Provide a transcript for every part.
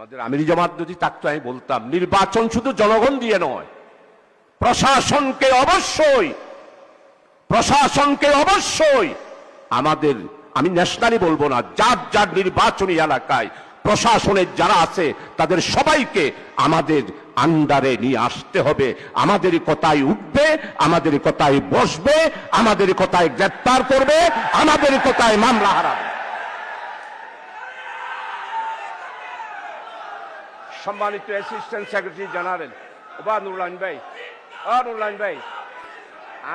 আমাদের আমিরি জামাত যদি থাকতো আমি বলতাম নির্বাচন শুধু জনগণ দিয়ে নয়, প্রশাসনকে অবশ্যই আমাদের, আমি ন্যাশনালি বলবো না, যার যার নির্বাচনী এলাকায় প্রশাসনের যারা আছে তাদের সবাইকে আমাদের আন্ডারে নিয়ে আসতে হবে। আমাদের কথায় উঠবে, আমাদের কথায় বসবে, আমাদের কথায় গ্রেফতার করবে, আমাদের কথায় মামলা হারাবে। সম্মানিত অ্যাসিস্ট্যান্ট সেক্রেটারি জেনারেল নুরুল্লাহ ভাই,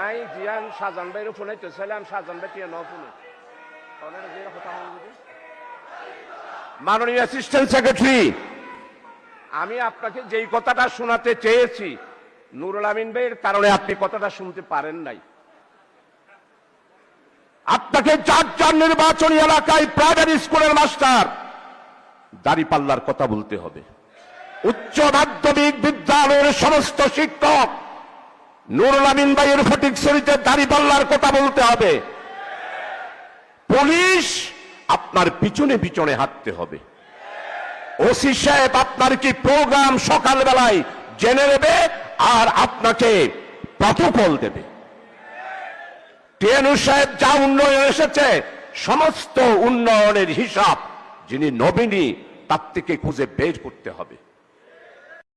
আই জিয়ান শাহজাহান ভাইয়ের ফোনে তো ছিলাম, শাহজাহান ভাই টিয়া ফোনে মাননীয় অ্যাসিস্ট্যান্ট সেক্রেটারি, আমি আপনাকে যেই কথাটা শোনাতে চেয়েছি নুরুল আমিন ভাইয়ের কারণে আপনি কথাটা শুনতে পারেন নাই। আপনাকে যার যার নির্বাচনী এলাকায় প্রাইভেট স্কুলের মাস্টার দাঁড়িপাল্লার কথা বলতে হবে। উচ্চ মাধ্যমিক বিদ্যালয়ের সমস্ত শিক্ষক নুরুল আমিন ভাইয়ের ফটিকছড়িতে দাঁড়িপাল্লার কথা বলতে হবে। পুলিশ আপনার পিছনে পিছনে হাঁটতে হবে। ওসি সাহেব আপনার কি প্রোগ্রাম সকালবেলায় জেনে নেবে আর আপনাকে প্রটোকল দেবে। টিএনউ সাহেব যা উন্নয়ন এসেছে সমস্ত উন্নয়নের হিসাব যিনি নবীনী তার থেকে খুঁজে বের করতে হবে।